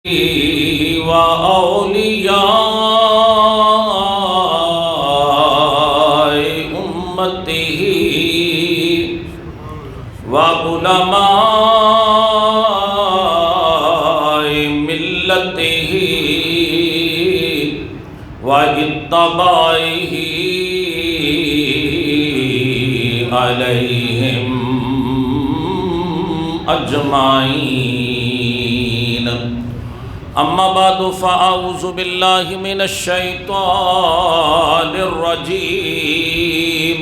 وأولياء أمته وعلماء ملته واتباعه عليهم أجمعين. أما بعد فأعوذ بالله من الشيطان الرجيم.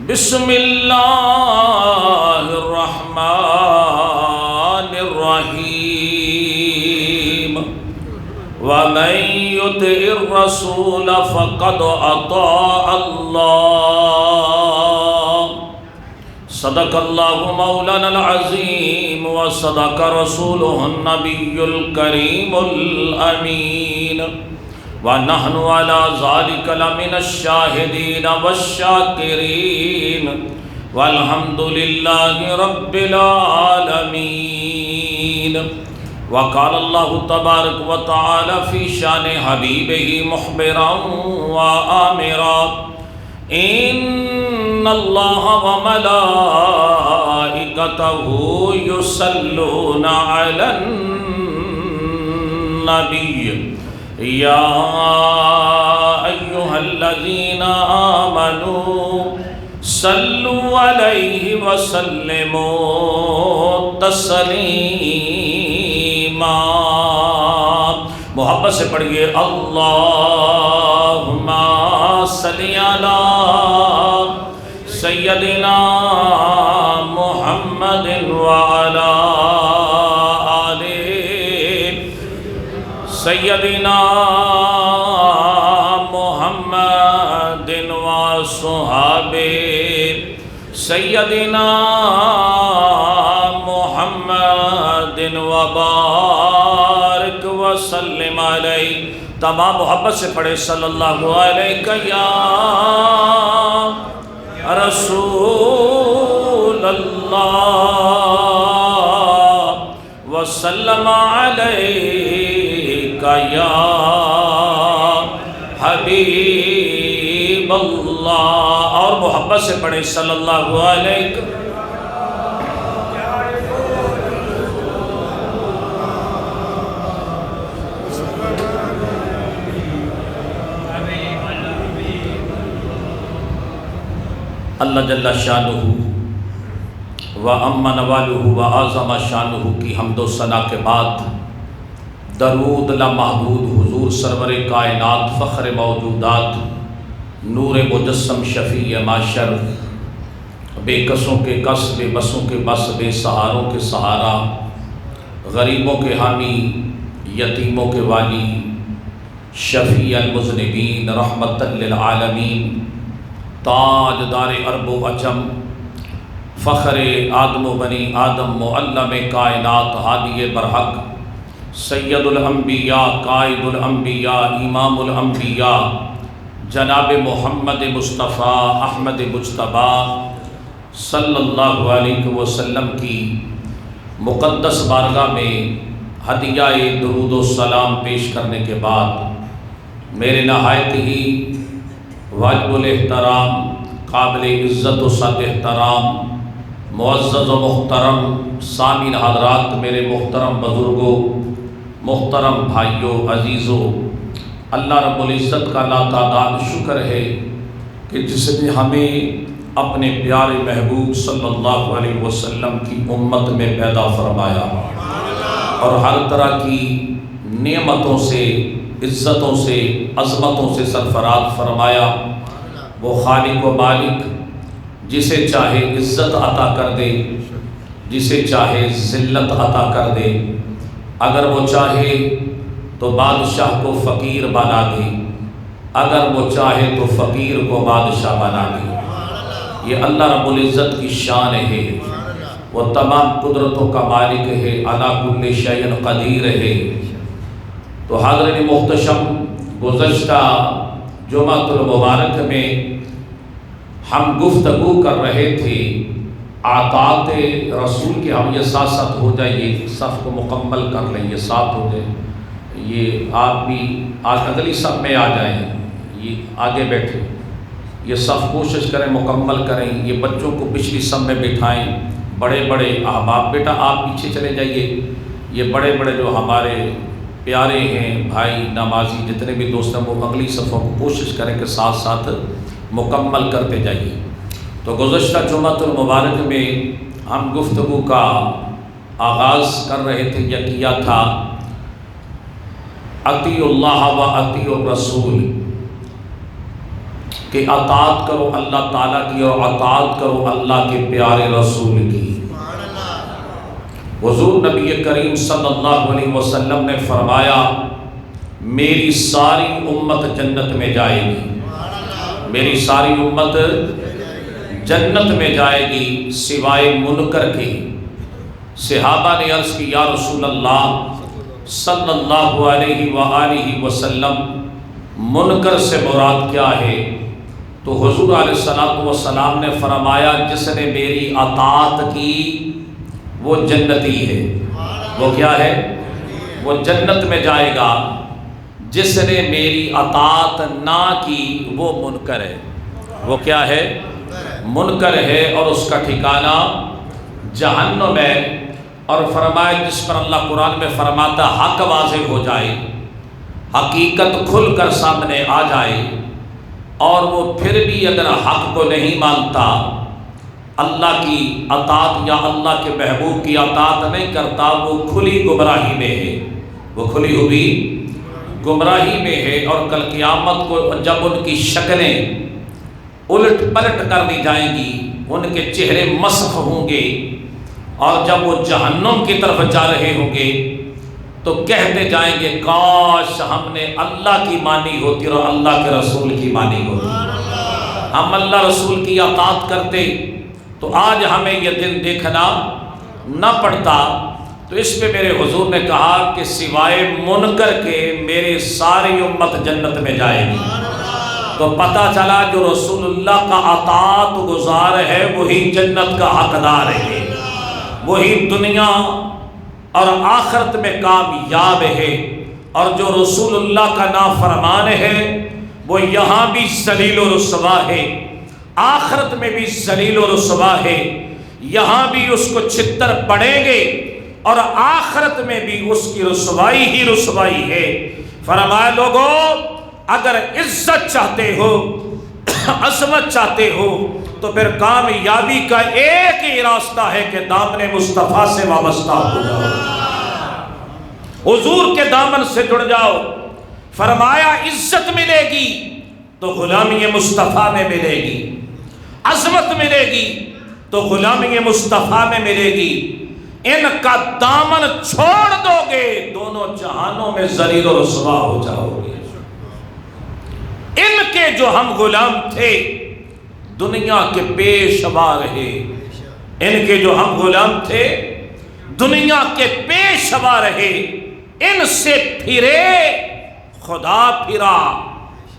بسم الله الرحمن الرحيم. ومن يطع الرسول فقد أطاع الله. صدق الله مولانا العظيم وصدق رسوله النبي الكريم الأمين. ونحن على ذلك لمن الشاهدين والشاكرين والحمد لله رب العالمين. وقال الله تبارك وتعالى في شان حبيبه مخبرا وآمرا: إن الله وملائكته يصلون على النبي يا أيها الذين آمنوا صلوا عليه وسلموا تسلیما. محبت سے پڑھیے اللہم صلی علی سیدنا محمد وعلی آل سیدنا محمد وصحابہ سیدنا محمد وبارک وسلم علیہ. تمام محبت سے پڑھے صلی اللہ علیہ یا رسول اللہ وسلم علیہ یا حبیب اللہ. اور محبت سے پڑھے صلی اللہ علیہ. اللہ جل شانہ و عم نوالہ و اعظم شانہ کی حمد و ثنا کے بعد درود لامحدود حضور سرور کائنات فخر موجودات نور مجسم شفیع معشر بے کسوں کے کس بے بسوں کے بس بے سہاروں کے سہارا غریبوں کے حامی یتیموں کے والی شفیع المذنبین رحمت للعالمین تاج دار عرب و عجم فخر آدم و بنی آدم معلم کائنات ہادی برحق سید الانبیاء قائد الانبیاء امام الانبیاء جناب محمد مصطفیٰ احمد مجتبیٰ صلی اللہ علیہ وسلم کی مقدس بارگاہ میں ہدیہ درود و سلام پیش کرنے کے بعد میرے نہایت ہی واجب الاحترام قابل عزت و صد احترام معزز و محترم سامعین حضرات، میرے محترم بزرگوں، محترم بھائیوں، عزیزوں، اللہ رب العزت کا لاتعداد شکر ہے کہ جس نے ہمیں اپنے پیارے محبوب صلی اللہ علیہ وسلم کی امت میں پیدا فرمایا اور ہر طرح کی نعمتوں سے عزتوں سے عظمتوں سے سرفراز فرمایا. وہ خالق و مالک جسے چاہے عزت عطا کر دے، جسے چاہے ذلت عطا کر دے، اگر وہ چاہے تو بادشاہ کو فقیر بنا دے، اگر وہ چاہے تو فقیر کو بادشاہ بنا دے. یہ اللہ رب العزت کی شان ہے. وہ تمام قدرتوں کا مالک ہے، علی کل شیء قدیر ہے. تو حاضرین محتشم، گزشتہ جمعۃ المبارک میں ہم گفتگو کر رہے تھے اطاعت رسول کے ہم یہ ساتھ ساتھ ہو جائے، یہ صف کو مکمل کر لیں، یہ ساتھ ہو جائے، یہ آپ بھی آج اگلی صف میں آ جائیں، یہ آگے بیٹھے، یہ صف کوشش کریں مکمل کریں، یہ بچوں کو پچھلی صف میں بٹھائیں، بڑے بڑے احباب بیٹا آپ پیچھے چلے جائیے، یہ بڑے بڑے جو ہمارے پیارے ہیں بھائی نمازی جتنے بھی دوست ہیں وہ اگلی صفوں کو کوشش کریں کہ ساتھ ساتھ مکمل کرتے جائیے۔ تو گزشتہ جمعۃ المبارک میں ہم گفتگو کا آغاز کر رہے تھے، یا کیا تھا اطیعوا اللہ و اطیعوا الرسول، کہ اطاعت کرو اللہ تعالیٰ کی اور اطاعت کرو اللہ کے پیارے رسول کی۔ حضور نبی کریم صلی اللہ علیہ وسلم نے فرمایا میری ساری امت جنت میں جائے گی، میری ساری امت جنت میں جائے گی سوائے منکر کے۔ صحابہ نے عرض کی یا رسول اللہ صلی اللہ علیہ وآلہ وسلم منکر سے مراد کیا ہے؟ تو حضور علیہ السلام نے فرمایا جس نے میری اطاعت کی وہ جنتی ہے۔ وہ کیا ہے؟ وہ جنت میں جائے گا۔ جس نے میری اطاعت نہ کی وہ منکر ہے۔ وہ کیا ہے؟ منکر ہے، اور اس کا ٹھکانہ جہنم ہے۔ اور فرمایا جس پر اللہ قرآن میں فرماتا حق واضح ہو جائے، حقیقت کھل کر سامنے آ جائے، اور وہ پھر بھی اگر حق کو نہیں مانتا، اللہ کی اطاعت یا اللہ کے محبوب کی اطاعت نہیں کرتا، وہ کھلی گمراہی میں ہے، وہ کھلی ہوئی گمراہی میں ہے۔ اور کل قیامت کو جب ان کی شکلیں الٹ پلٹ کر دی جائیں گی، ان کے چہرے مسخ ہوں گے، اور جب وہ جہنم کی طرف جا رہے ہوں گے تو کہتے جائیں گے کاش ہم نے اللہ کی مانی ہوتی اور اللہ کے رسول کی مانی ہوتی، ہم اللہ رسول کی اطاعت کرتے تو آج ہمیں یہ دن دیکھنا نہ پڑتا۔ تو اس پہ میرے حضور نے کہا کہ سوائے منکر کے میری ساری امت جنت میں جائے گی۔ تو پتہ چلا جو رسول اللہ کا اطاعت گزار ہے وہی جنت کا حقدار ہے، وہی دنیا اور آخرت میں کامیاب ہے، اور جو رسول اللہ کا نافرمان ہے وہ یہاں بھی ذلیل و رسوا ہے، آخرت میں بھی ذلیل و رسوا ہے، یہاں بھی اس کو چھتر پڑیں گے اور آخرت میں بھی اس کی رسوائی ہی رسوائی ہے۔ فرمایا لوگو اگر عزت چاہتے ہو، عظمت چاہتے ہو، تو پھر کامیابی کا ایک ہی راستہ ہے کہ دامن مصطفیٰ سے وابستہ ہو جاؤ، حضور کے دامن سے جڑ جاؤ۔ فرمایا عزت ملے گی تو غلامی مصطفیٰ میں ملے گی، عظمت ملے گی تو غلامی مصطفیٰ میں ملے گی۔ ان کا دامن چھوڑ دو گے دونوں جہانوں میں ذلیل و رسوا ہو جاؤ گے۔ ان کے جو ہم غلام تھے دنیا کے پیشوا رہے، ان کے جو ہم غلام تھے دنیا کے پیشوا رہے، ان سے پھرے خدا پھرا،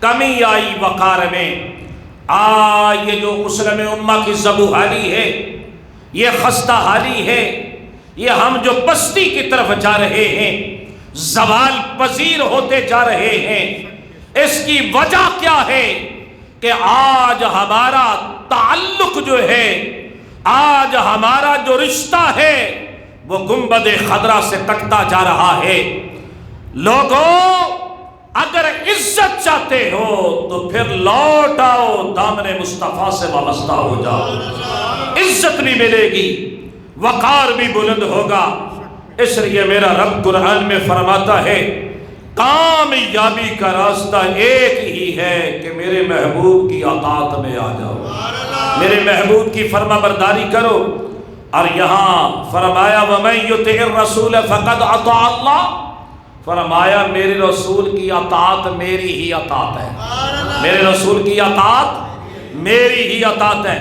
کمی آئی وقار میں۔ یہ جو مسلم امہ کی ذبح حالی ہے، یہ خستہ حالی ہے، یہ ہم جو پستی کی طرف جا رہے ہیں، زوال پذیر ہوتے جا رہے ہیں، اس کی وجہ کیا ہے کہ آج ہمارا تعلق جو ہے، آج ہمارا جو رشتہ ہے وہ گنبد خضرا سے کٹتا جا رہا ہے۔ لوگوں اگر عزت چاہتے ہو تو پھر لوٹ آؤ دامن مصطفیٰ سے وابستہ ہو جاؤ، عزت بھی ملے گی، وقار بھی بلند ہوگا۔ اس لیے میرا رب قرآن میں فرماتا ہے کامیابی کا راستہ ایک ہی ہے کہ میرے محبوب کی اطاعت میں آ جاؤ، میرے محبوب کی فرما برداری کرو۔ اور یہاں فرمایا وَمَن يُطِعِ الرَّسُولَ فَقَدْ أَطَاعَ اللَّهَ، فرمایا میرے رسول کی اطاعت میری ہی اطاعت ہے، میرے رسول کی اطاعت میری ہی اطاعت ہے۔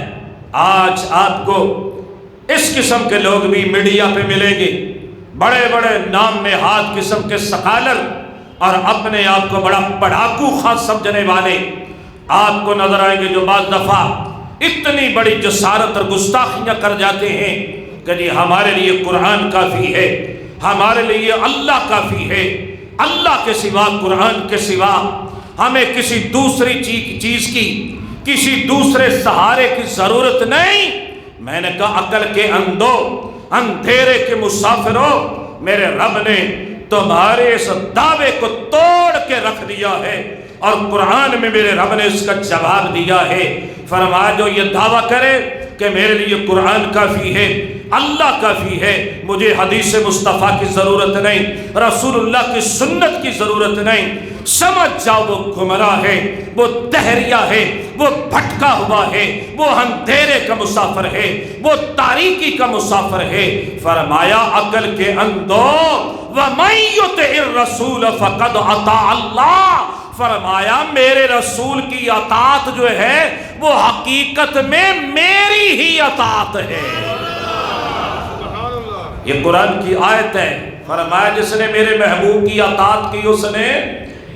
آج آپ کو اس قسم کے لوگ بھی میڈیا پہ ملیں گے، بڑے بڑے نام میں ہاتھ قسم کے سکالر اور اپنے آپ کو بڑا پڑھاکو خاص سمجھنے والے آپ کو نظر آئیں گے، جو بعض دفعہ اتنی بڑی جسارت اور گستاخیاں کر جاتے ہیں کہ جی ہمارے لیے قرآن کافی ہے، ہمارے لیے اللہ کافی ہے، اللہ کے سوا، قرآن کے سوا ہمیں کسی دوسری چیز کی، کسی دوسرے سہارے کی ضرورت نہیں۔ میں نے کہا عقل کے اندھو، اندھیرے کے مسافروں، میرے رب نے تمہارے اس دعوے کو توڑ کے رکھ دیا ہے، اور قرآن میں میرے رب نے اس کا جواب دیا ہے۔ فرمایا جو یہ دعویٰ کرے کہ میرے لیے قرآن کافی ہے، اللہ کافی ہے، مجھے حدیث مصطفیٰ کی ضرورت نہیں، رسول اللہ کی سنت کی ضرورت نہیں، سمجھ جاؤ وہ گمراہ ہے، وہ دہریہ ہے، وہ بھٹکا ہوا ہے، وہ اندھیرے کا مسافر ہے، وہ تاریکی کا مسافر ہے۔ فرمایا عقل کے اندھو، وَمَن يُطِعِ الرَّسُولَ فَقَدْ أَطَاعَ اللَّهَ، فرمایا میرے رسول کی اطاعت جو ہے وہ حقیقت میں میری ہی اطاعت ہے۔ یہ قرآن کی آیت ہے۔ فرمایا جس نے میرے محبوب کی اطاعت کی اس نے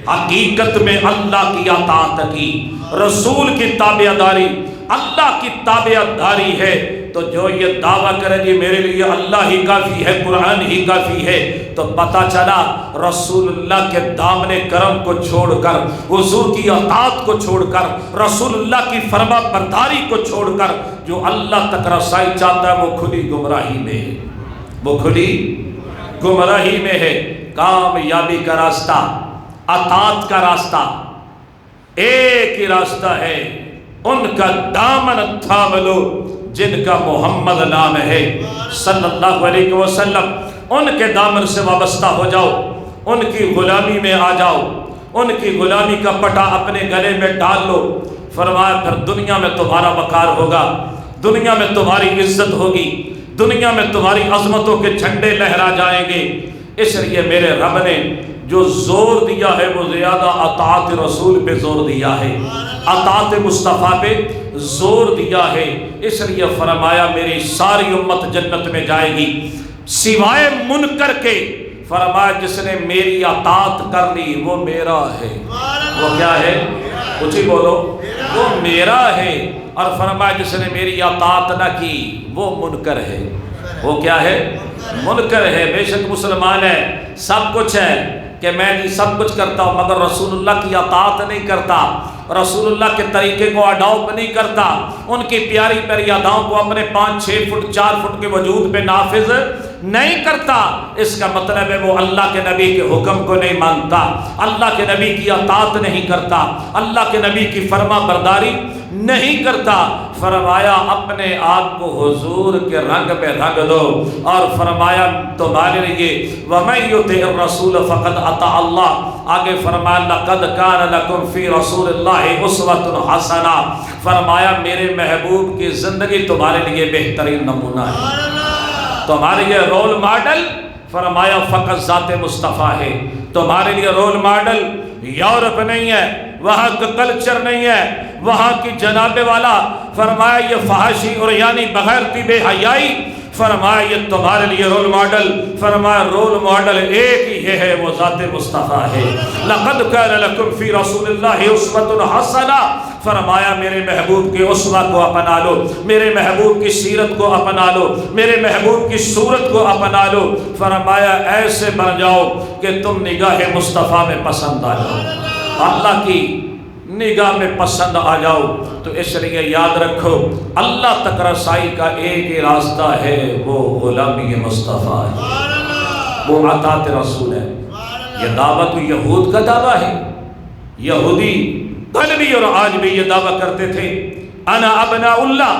حقیقت میں اللہ کی اطاعت کی۔ رسول کی تابعداری اللہ کی تابعداری ہے۔ تو جو یہ دعویٰ کرے جی میرے لیے اللہ ہی کافی ہے، قرآن ہی کافی ہے، تو پتہ چلا رسول اللہ کے دامن کرم کو چھوڑ کر، حضور کی اطاعت کو چھوڑ کر، رسول اللہ کی فرما برداری کو چھوڑ کر جو اللہ تک رسائی چاہتا ہے وہ کھلی گمراہی میں ہے، وہ کھلی گمراہی میں ہے۔ کامیابی کا راستہ، اطاعت کا راستہ ایک ہی راستہ ہے، ان کا دامن تھام لو جن کا محمد نام ہے صلی اللہ علیہ وسلم، ان کے دامن سے وابستہ ہو جاؤ، ان کی غلامی میں آ جاؤ، ان کی غلامی کا پٹا اپنے گلے میں ڈال لو۔ فرمایا پھر دنیا میں تمہارا وقار ہوگا، دنیا میں تمہاری عزت ہوگی، دنیا میں تمہاری عظمتوں کے جھنڈے لہرا جائیں گے۔ اس لیے میرے رب نے جو زور دیا ہے وہ زیادہ اطاعت رسول پہ زور دیا ہے، اطاعت مصطفیٰ پہ زور دیا ہے۔ اس لیے فرمایا میری ساری امت جنت میں جائے گی سوائے منکر کے۔ فرمایا جس نے میری اطاعت کر لی وہ میرا ہے۔ وہ کیا ہے؟ کچھ ہی بولو، وہ میرا ہے۔ اور فرمایا جس نے میری اطاعت نہ کی وہ منکر ہے۔ وہ کیا ہے؟ منکر ہے۔ بے شک مسلمان ہے، سب کچھ ہے کہ میں بھی سب کچھ کرتا ہوں مگر رسول اللہ کی اطاعت نہیں کرتا، رسول اللہ کے طریقے کو اڈاپٹ نہیں کرتا، ان کی پیاری پیاری اداؤں کو اپنے 5-6 فٹ 4 فٹ کے وجود پہ نافذ نہیں کرتا۔ اس کا مطلب ہے وہ اللہ کے نبی کے حکم کو نہیں مانتا، اللہ کے نبی کی اطاعت نہیں کرتا، اللہ کے نبی کی فرما برداری نہیں کرتا۔ فرمایا اپنے آپ کو حضور کے رنگ پہ رنگ دو، اور فرمایا تمہارے لیے وَمَن يُطِعِ الرَّسُولَ فَقَدْ أَطَاعَ اللَّهَ۔ آگے فرمایا لَقَدْ كَانَ لَكُمْ فِي رَسُولِ اللَّهِ أُسْوَةٌ حَسَنَةٌ۔ فرمایا میرے محبوب کی زندگی تمہارے لیے بہترین نمونہ ہے، تمہارے لیے رول ماڈل۔ فرمایا فقط ذات مصطفیٰ ہے، تمہارے لیے رول ماڈل یورپ نہیں ہے، وہاں کا کلچر نہیں ہے، وہاں کی جناب والا۔ فرمایا یہ فحاشی اور یعنی بغیرتی بے حیائی، فرمایا یہ تمہارے لیے رول ماڈل۔ فرمایا رول ماڈل ایک ہی ہے، وہ ذات مصطفیٰ ہے۔ لَقَدْ كَانَ لَكُمْ فِي رَسُولِ اللَّهِ أُسْوَةٌ حَسَنَةٌ۔ فرمایا میرے محبوب کے اسوہ کو اپنا لو، میرے محبوب کی سیرت کو اپنا لو، میرے محبوب کی صورت کو اپنا لو۔ فرمایا ایسے بن جاؤ کہ تم نگاہ مصطفیٰ میں پسند آ جاؤ، اللہ کی نگاہ میں پسند آ جاؤ۔ تو اس لیے یاد رکھو اللہ تک رسائی کا ایک ہی راستہ ہے، وہ غلامی مصطفیٰ ہے، وہ اطاعت رسول ہے۔ یہ دعوت یہود کا دعویٰ ہے، یہودی کل بھی اور آج بھی یہ دعویٰ کرتے تھے انا ابناء اللہ،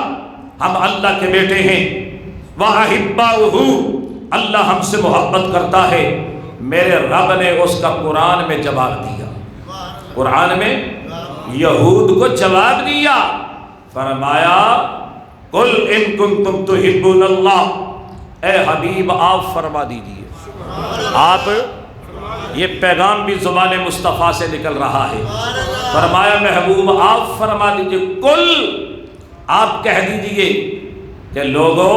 ہم اللہ کے بیٹے ہیں، وَأَحِبَّاؤُهُ، اللہ ہم سے محبت کرتا ہے۔ میرے رب نے اس کا قرآن میں جواب دیا، قرآن میں یہود کو جواب دیا۔ فرمایا قُلْ إِن كُنتُمْ تُحِبُّونَ اللَّهَ، اے حبیب آپ فرما دیجئے، آپ یہ پیغام بھی زبان مصطفیٰ سے نکل رہا ہے۔ فرمایا محبوب آپ فرما دیجئے، قُلْ، آپ کہہ دیجئے کہ لوگوں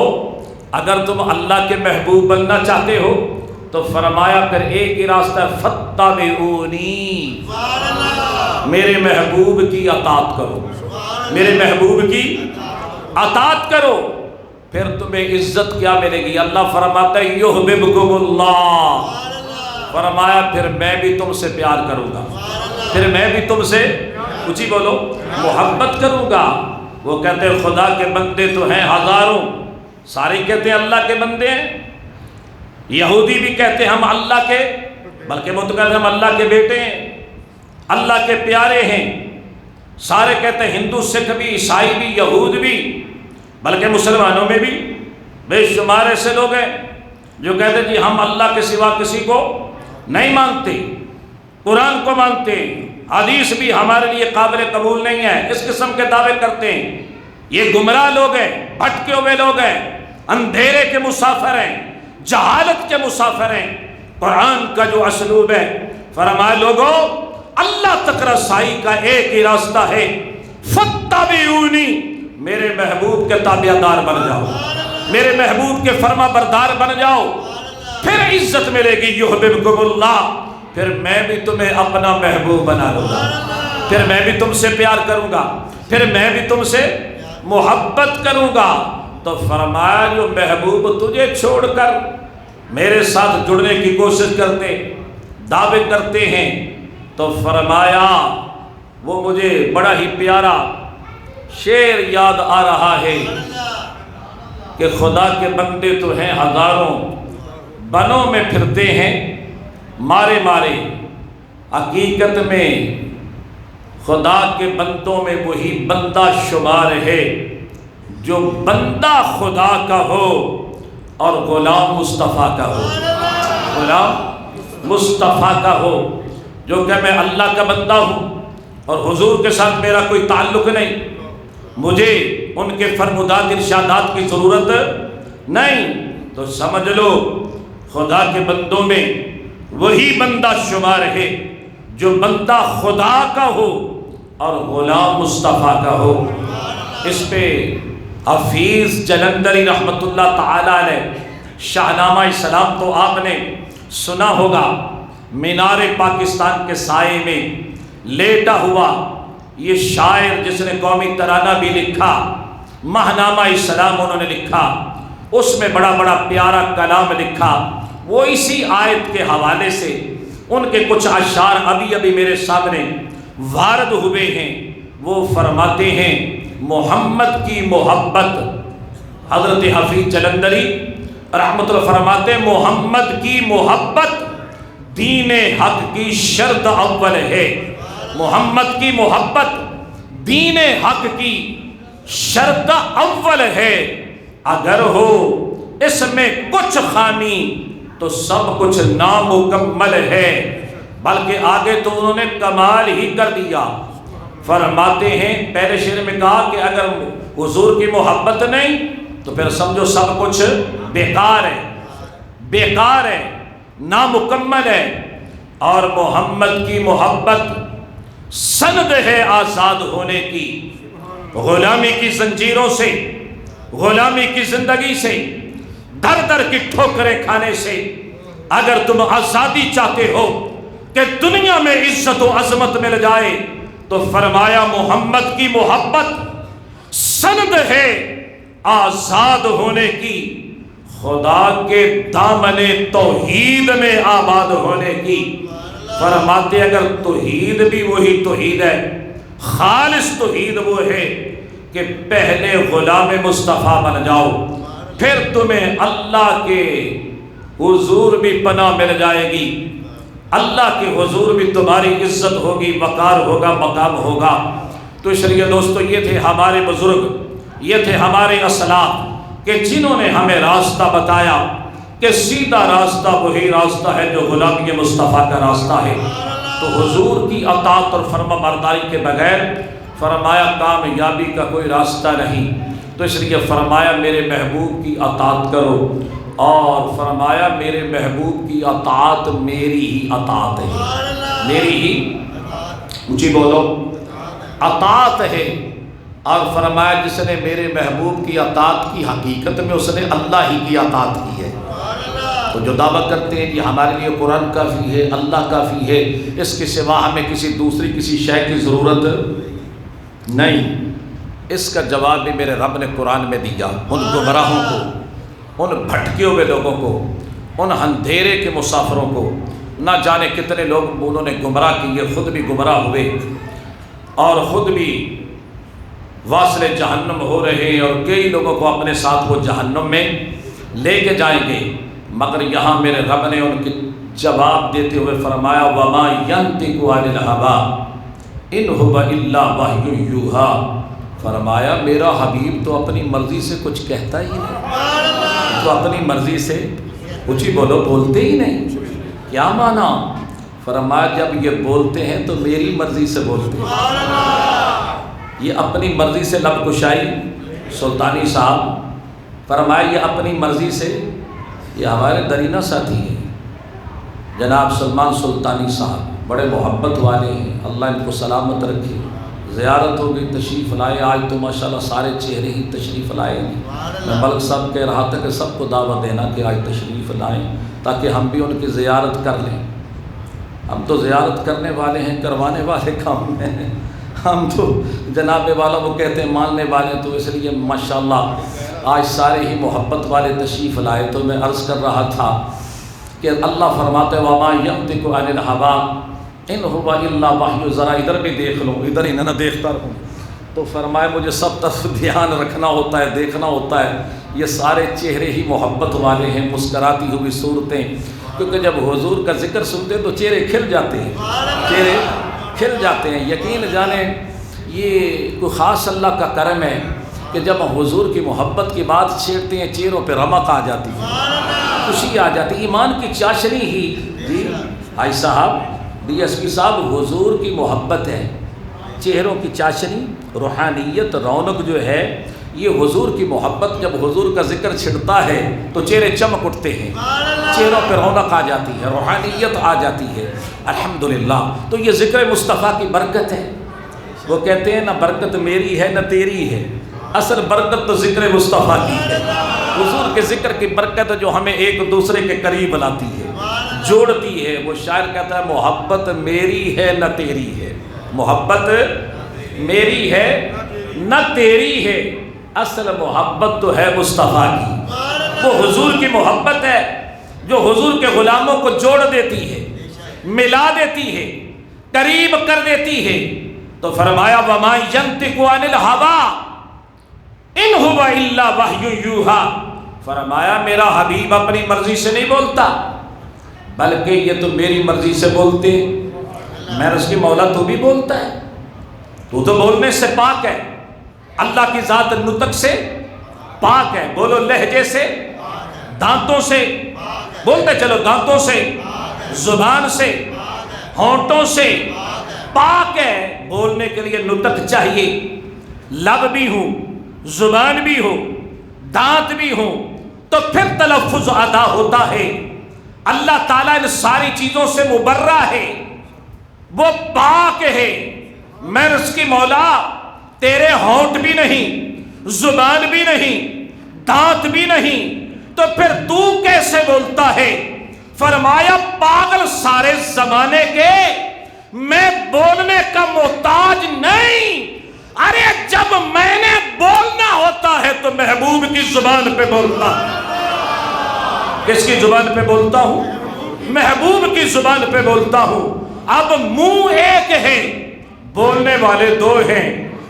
اگر تم اللہ کے محبوب بننا چاہتے ہو تو فرمایا پھر ایک ہی راستہ ہے، فَاتَّبِعُونِی، میرے محبوب کی اطاعت کرو، میرے محبوب کی اطاعت کرو، پھر تمہیں عزت کیا ملے گی؟ اللہ فرماتا ہے یحببکم اللہ، فرمایا پھر میں بھی تم سے پیار کروں گا، پھر میں بھی تم سے اونچی بولو محبت کروں گا۔ وہ کہتے ہیں خدا کے بندے تو ہیں ہزاروں، سارے کہتے ہیں اللہ کے بندے ہیں، یہودی بھی کہتے ہیں ہم اللہ کے، بلکہ وہ تو کہتے ہیں ہم اللہ کے بیٹے ہیں، اللہ کے پیارے ہیں، سارے کہتے ہیں ہندو سکھ بھی، عیسائی بھی، یہود بھی، بلکہ مسلمانوں میں بھی بے شمار ایسے لوگ ہیں جو کہتے ہیں جی ہم اللہ کے سوا کسی کو نہیں مانتے، قرآن کو مانتے ہیں، حدیث بھی ہمارے لیے قابل قبول نہیں ہے، اس قسم کے دعوے کرتے ہیں۔ یہ گمراہ لوگ ہیں، بھٹکے ہوئے لوگ ہیں، اندھیرے کے مسافر ہیں، جہالت کے مسافر ہیں۔ قرآن کا جو اسلوب ہے، فرمایا لوگوں اللہ تک رسائی کا ایک ہی راستہ ہے، فاتبعونی، میرے محبوب کے تابع دار بن جاؤ، میرے محبوب کے فرما بردار بن جاؤ، پھر عزت ملے گی۔ یحببکم اللہ، پھر میں بھی تمہیں اپنا محبوب بنا لوں گا، پھر میں بھی تم سے پیار کروں گا، پھر میں بھی تم سے محبت کروں گا۔ تو فرمایا جو محبوب تجھے چھوڑ کر میرے ساتھ جڑنے کی کوشش کرتے، دعوے کرتے ہیں، تو فرمایا وہ مجھے بڑا ہی پیارا شعر یاد آ رہا ہے کہ خدا کے بندے تو ہیں ہزاروں، بنوں میں پھرتے ہیں مارے مارے، حقیقت میں خدا کے بندوں میں وہی بندہ شمار ہے جو بندہ خدا کا ہو اور غلام مصطفیٰ کا ہو، غلام مصطفیٰ کا ہو، جو کہ میں اللہ کا بندہ ہوں اور حضور کے ساتھ میرا کوئی تعلق نہیں، مجھے ان کے فرمودات ارشادات کی ضرورت نہیں، تو سمجھ لو خدا کے بندوں میں وہی بندہ شمار ہے جو بندہ خدا کا ہو اور غلام مصطفیٰ کا ہو۔ اس پہ حفیظ جلندری رحمت اللہ تعالی علیہ شاہنامہ اسلام تو آپ نے سنا ہوگا، مینار پاکستان کے سائے میں لیٹا ہوا یہ شاعر جس نے قومی ترانہ بھی لکھا، ماہنامہ اسلام انہوں نے لکھا، اس میں بڑا بڑا پیارا کلام لکھا، وہ اسی آیت کے حوالے سے ان کے کچھ اشعار ابھی میرے سامنے وارد ہوئے ہیں۔ وہ فرماتے ہیں محمد کی محبت، حضرت حفیظ جلندری رحمت اللہ فرماتے ہیں محمد کی محبت دین حق کی شرط اول ہے، محمد کی محبت دین حق کی شرط اول ہے، اگر ہو اس میں کچھ خامی تو سب کچھ نامکمل ہے، بلکہ آگے تو انہوں نے کمال ہی کر دیا۔ فرماتے ہیں پہلے شعر میں کہا کہ اگر حضور کی محبت نہیں تو پھر سمجھو سب کچھ بیکار ہے، بیکار ہے، نامکمل ہے، اور محمد کی محبت سند ہے آزاد ہونے کی، غلامی کی زنجیروں سے، غلامی کی زندگی سے، در در کی ٹھوکریں کھانے سے۔ اگر تم آزادی چاہتے ہو کہ دنیا میں عزت و عظمت مل جائے تو فرمایا محمد کی محبت سند ہے آزاد ہونے کی، خدا کے دامن توحید میں آباد ہونے کی۔ فرماتے اگر توحید بھی وہی توحید ہے، خالص توحید وہ ہے کہ پہلے غلام مصطفیٰ بن جاؤ، پھر تمہیں اللہ کے حضور بھی پناہ مل جائے گی، اللہ کے حضور بھی تمہاری عزت ہوگی، وقار ہوگا، مقام ہوگا۔ تو اس لیے دوستو یہ تھے ہمارے بزرگ، یہ تھے ہمارے اسلاف کہ جنہوں نے ہمیں راستہ بتایا کہ سیدھا راستہ وہی راستہ ہے جو غلامی مصطفیٰ کا راستہ ہے۔ تو حضور کی اطاعت اور فرما برداری کے بغیر فرمایا کامیابی کا کوئی راستہ نہیں۔ تو اس لیے فرمایا میرے محبوب کی اطاعت کرو، اور فرمایا میرے محبوب کی اطاعت میری ہی اطاعت ہے، میری ہی اونچی بولو اطاعت ہے۔ اور فرمایا جس نے میرے محبوب کی اطاعت کی حقیقت میں اس نے اللہ ہی کی اطاعت کی ہے۔ تو جو دعویٰ کرتے ہیں کہ ہمارے لیے قرآن کافی ہے، اللہ کافی ہے، اس کے سوا ہمیں کسی شے کی ضرورت نہیں، اس کا جواب بھی میرے رب نے قرآن میں دیا۔ ان گمراہوں کو، ان بھٹکے ہوئے لوگوں کو، ان اندھیرے کے مسافروں کو، نہ جانے کتنے لوگ انہوں نے گمراہ کیے، خود بھی گمراہ ہوئے اور خود بھی واصل جہنم ہو رہے ہیں، اور کئی لوگوں کو اپنے ساتھ وہ جہنم میں لے کے جائیں گے۔ مگر یہاں میرے رب نے ان کے جواب دیتے ہوئے فرمایا وَمَا يَنْطِقُ عَنِ الْهَوَىٰ إِنْ هُوَ إِلَّا وَحْيٌ يُوحَىٰ، فرمایا میرا حبیب تو اپنی مرضی سے کچھ کہتا ہی نہیں، تو اپنی مرضی سے کچھ ہی بولتے ہی نہیں۔ کیا مانا؟ فرمایا جب یہ بولتے ہیں تو میری مرضی سے بولتے ہیں۔ یہ اپنی مرضی سے لب کشائی سلطانی صاحب، فرمایا یہ اپنی مرضی سے، یہ ہمارے درینہ ساتھی ہیں جناب سلمان سلطانی صاحب، بڑے محبت والے ہیں، اللہ ان کو سلامت رکھے۔ زیارت ہو گئی، تشریف لائے، آج تو ماشاءاللہ سارے چہرے ہی تشریف لائے ہیں۔ میں ملک صاحب کہہ رہا تھا کہ سب کو دعوت دینا کہ آج تشریف لائیں تاکہ ہم بھی ان کی زیارت کر لیں۔ ہم تو زیارت کرنے والے ہیں، کروانے والے کام ہیں، ہم تو جناب والا وہ کہتے ہیں ماننے والے، تو اس لیے ماشاءاللہ آج سارے ہی محبت والے تشریف لائے۔ تو میں عرض کر رہا تھا کہ اللہ فرماتے وَمَا يَنْطِقُ عَنِ الْهَوَىٰ إِنْ هُوَ إِلَّا وَحْيٌ، ذرا ادھر بھی دیکھ لو، ادھر ہی نہ دیکھتا رہوں۔ تو فرمائے مجھے سب طرف دھیان رکھنا ہوتا ہے، دیکھنا ہوتا ہے۔ یہ سارے چہرے ہی محبت والے ہیں، مسکراتی ہوئی صورتیں، کیونکہ جب حضور کا ذکر سنتے ہیں تو چہرے کھل جاتے ہیں، چہرے کھل جاتے ہیں۔ یقین جانیں یہ کوئی خاص اللہ کا کرم ہے کہ جب حضور کی محبت کی بات چھیڑتے ہیں چہروں پہ رمق آ جاتی ہے، خوشی آ جاتی ہے، ایمان کی چاشنی ہی۔ جی بھائی صاحب، ڈی ایس پی صاحب، حضور کی محبت ہے، چہروں کی چاشنی، روحانیت، رونق جو ہے یہ حضور کی محبت۔ جب حضور کا ذکر چھڑتا ہے تو چہرے چمک اٹھتے ہیں، چہروں پہ رونق آ جاتی ہے، روحانیت آ جاتی ہے، الحمدللہ۔ تو یہ ذکر مصطفیٰ کی برکت ہے۔ وہ کہتے ہیں نہ برکت میری ہے نہ تیری ہے، اصل برکت تو ذکر مصطفیٰ کی ہے، حضور کے ذکر کی برکت جو ہمیں ایک دوسرے کے قریب لاتی ہے، جوڑتی ہے۔ وہ شاعر کہتا ہے محبت میری ہے نہ تیری ہے، محبت میری ہے نہ تیری ہے، اصل محبت تو ہے مصطفیٰ کی۔ وہ حضور کی محبت ہے جو حضور کے غلاموں کو جوڑ دیتی ہے، ملا دیتی ہے، قریب کر دیتی ہے۔ تو فرمایا وَمَا يَنْطِقُ عَنِ الْهَوَىٰ إِنْ هُوَ إِلَّا وَحْيٌ يُوحَىٰ، فرمایا میرا حبیب اپنی مرضی سے نہیں بولتا بلکہ یہ تو میری مرضی سے بولتے ہیں۔ میں اس کی مولا تو بھی بولتا ہے، تو بولنے سے پاک ہے، اللہ کی ذات نطق سے پاک ہے، بولو لہجے سے، دانتوں سے، بولتے چلو دانتوں سے، زبان سے، ہونٹوں سے پاک ہے۔ بولنے کے لیے نطق چاہیے، لب بھی ہوں، زبان بھی ہو، دانت بھی ہوں، تو پھر تلفظ ادا ہوتا ہے۔ اللہ تعالیٰ ان ساری چیزوں سے مبرہ ہے، وہ پاک ہے۔ میں اس کی مولا، تیرے ہونٹ بھی نہیں، زبان بھی نہیں، دانت بھی نہیں، تو پھر تو کیسے بولتا ہے؟ فرمایا پاگل سارے زمانے کے، میں بولنے کا محتاج نہیں، ارے جب میں نے بولنا ہوتا ہے تو محبوب کی زبان پہ بولتا ہوں۔ کس کی زبان پہ بولتا ہوں؟ محبوب کی زبان پہ بولتا ہوں۔ اب منہ ایک ہے، بولنے والے دو ہیں۔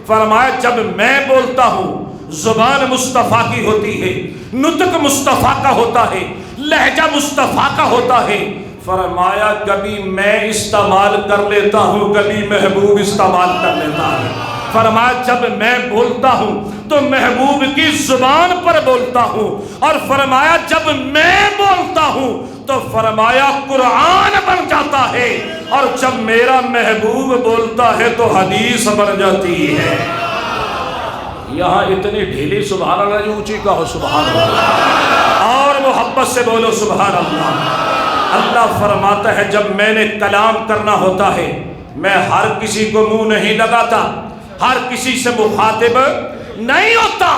فرمایا جب میں بولتا ہوں زبان مصطفیٰ کی ہوتی ہے، نطق مصطفیٰ کا ہوتا ہے، لہجہ مصطفیٰ کا ہوتا ہے۔ فرمایا کبھی میں استعمال کر لیتا ہوں، کبھی محبوب استعمال کر لیتا ہے۔ فرمایا جب میں بولتا ہوں تو محبوب کی زبان پر بولتا ہوں، اور فرمایا جب میں بولتا ہوں تو فرمایا قرآن بن جاتا ہے، اور جب میرا محبوب بولتا ہے تو حدیث بن جاتی ہے۔ یہاں اتنی ڈھیلی سبحان اللہ جو اونچی کہو سبحان اللہ، اور محبت سے بولو سبحان اللہ۔ اللہ فرماتا ہے جب میں نے کلام کرنا ہوتا ہے میں ہر کسی کو منہ نہیں لگاتا، ہر کسی سے مخاطب نہیں ہوتا۔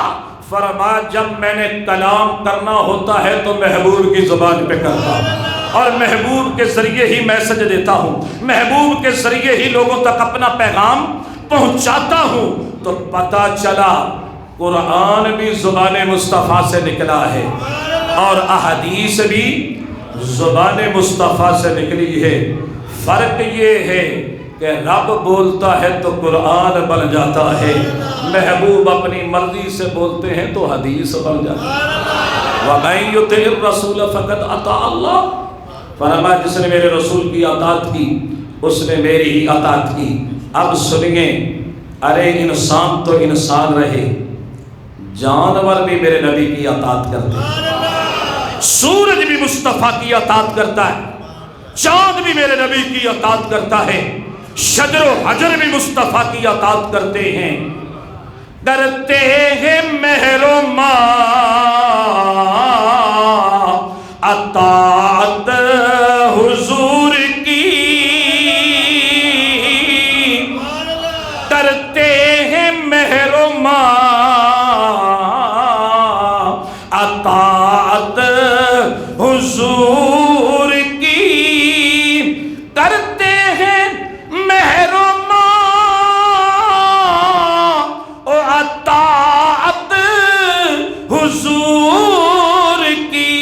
فرمایا جب میں نے کلام کرنا ہوتا ہے تو محبوب کی زبان پہ کرتا ہوں اور محبوب کے ذریعے ہی میسج دیتا ہوں، محبوب کے ذریعے ہی لوگوں تک اپنا پیغام پہنچاتا ہوں۔ تو پتہ چلا قرآن بھی زبان مصطفیٰ سے نکلا ہے اور احادیث بھی زبان مصطفیٰ سے نکلی ہے۔ فرق یہ ہے کہ رب بولتا ہے تو قرآن بن جاتا ہے، محبوب اپنی مرضی سے بولتے ہیں تو حدیث بن جاتا ہے۔ وَمَن يُطِعِ الرَّسُولَ فَقَدْ أَطَاعَ اللَّهَ، فرمایا جس نے میرے رسول کی اطاعت کی اس نے میری ہی اطاعت کی۔ اب سنیے، ارے انسان تو انسان رہے، جانور بھی میرے نبی کی اطاعت کرتے ہیں، سورج بھی مصطفیٰ کی اطاعت کرتا ہے، چاند بھی میرے نبی کی اطاعت کرتا ہے، شجر و حجر بھی مصطفیٰ کی اطاعت کرتے ہیں۔ کرتے ہیں مہر و ماں اطاعت حضور کی، کرتے ہیں مہر و ماں اطاعت حضور کی، کرتے ہیں مہر و ماں اطاعت حضور کی،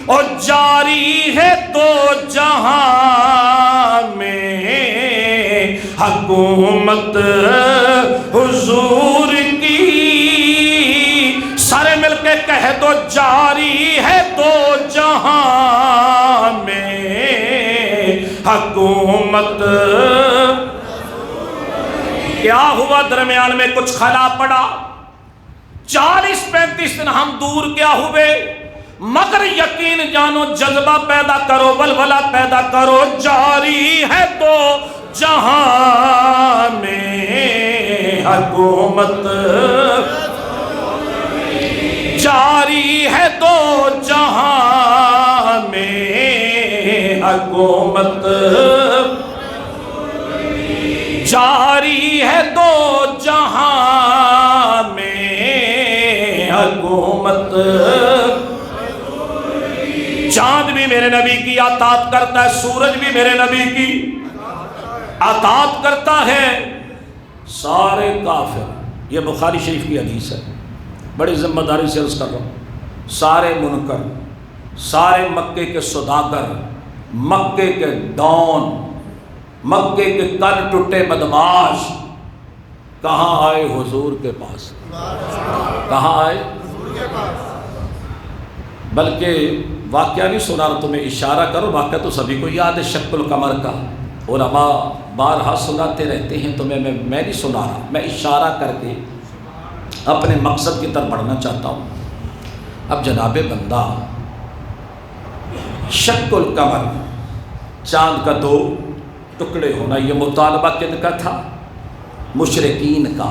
اور جاری ہے دو جہاں میں حکومت حضور کی۔ سارے مل کے کہہ دو، جاری ہے دو جہاں میں حکومت۔ کیا ہوا؟ درمیان میں کچھ خلا پڑا، 40-35 دن ہم دور کیا ہوئے، مگر یقین جانو، جذبہ پیدا کرو، ولولہ پیدا کرو، جاری ہے تو جہاں میں حکومت، جاری ہے تو جہاں میں حکومت، جاری ہے تو جہاں میں حکومت۔ چاند بھی میرے نبی کی اطاعت کرتا ہے، سورج بھی میرے نبی کی اطاعت کرتا ہے، سارے کافر، یہ بخاری شریف کی حدیث ہے، بڑی ذمہ داری سے عرض کر رہا ہوں، سارے منکر، سارے مکے کے سوداگر، مکے کے ڈان، مکے کے کن ٹوٹے بدماش کہاں آئے؟ حضور کے پاس۔ کہاں آئے؟ بلکہ واقعہ نہیں سنا رہا تمہیں، اشارہ کرو، واقعہ تو سبھی کو یاد ہے، شق القمر کا، علماء بارہا سناتے رہتے ہیں، تمہیں میں نہیں سنا رہا، میں اشارہ کر کے اپنے مقصد کی طرف بڑھنا چاہتا ہوں۔ اب جناب بندہ، شق القمر، چاند کا 2 ٹکڑے ہونا، یہ مطالبہ کن کا تھا؟ مشرکین کا۔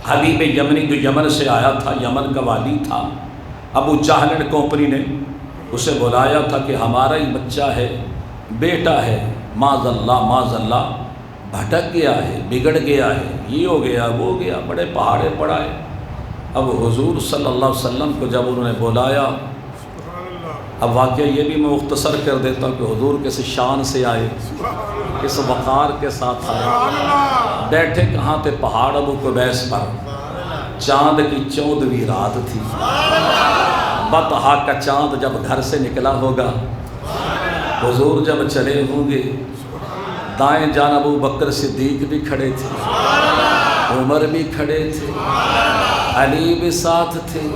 حبیب یمنی جو یمن سے آیا تھا، یمن کا والی تھا، ابو جہل اینڈ کمپنی نے اسے بلایا تھا کہ ہمارا ہی بچہ ہے، بیٹا ہے، معاذ اللہ معاذ اللہ، بھٹک گیا ہے، بگڑ گیا ہے، یہ ہو گیا وہ ہو گیا، بڑے پہاڑے پڑا ہے۔ اب حضور صلی اللہ علیہ وسلم کو جب انہوں نے بلایا، اب واقعہ یہ بھی میں مختصر کر دیتا ہوں کہ حضور کس شان سے آئے، کس وقار کے ساتھ آئے، بیٹھے کہاں تھے؟ پہاڑ ابو قبیس پر، چاند کی 14ویں رات تھی، بطحا کا چاند جب گھر سے نکلا ہوگا، حضور جب چلے ہوں گے، دائیں جانب ابو بکر صدیق بھی کھڑے تھے، عمر بھی کھڑے تھے، علی بھی ساتھ تھے،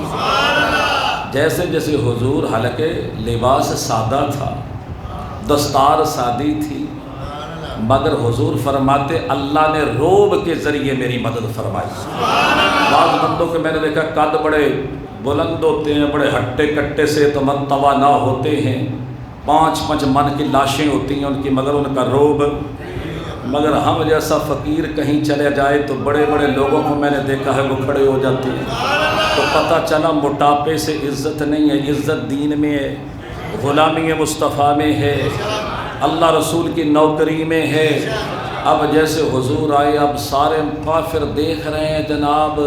جیسے جیسے حضور، حالانکہ لباس سادہ تھا، دستار سادی تھی، مگر حضور فرماتے اللہ نے روب کے ذریعے میری مدد فرمائی۔ بعض بندوں کے میں نے دیکھا قد بڑے بلند ہوتے ہیں، بڑے ہٹے کٹے سے تو منتوا نہ ہوتے ہیں، 5 من کی لاشیں ہوتی ہیں ان کی، مگر ان کا روب، مگر ہم جیسا فقیر کہیں چلے جائے تو بڑے بڑے لوگوں کو میں نے دیکھا ہے وہ کھڑے ہو جاتے ہیں، تو پتہ چلا موٹاپے سے عزت نہیں ہے، عزت دین میں ہے، غلامی مصطفیٰ میں ہے، اللہ رسول کی نوکری میں ہے۔ اب جیسے حضور آئے، اب سارے کافر دیکھ رہے ہیں جناب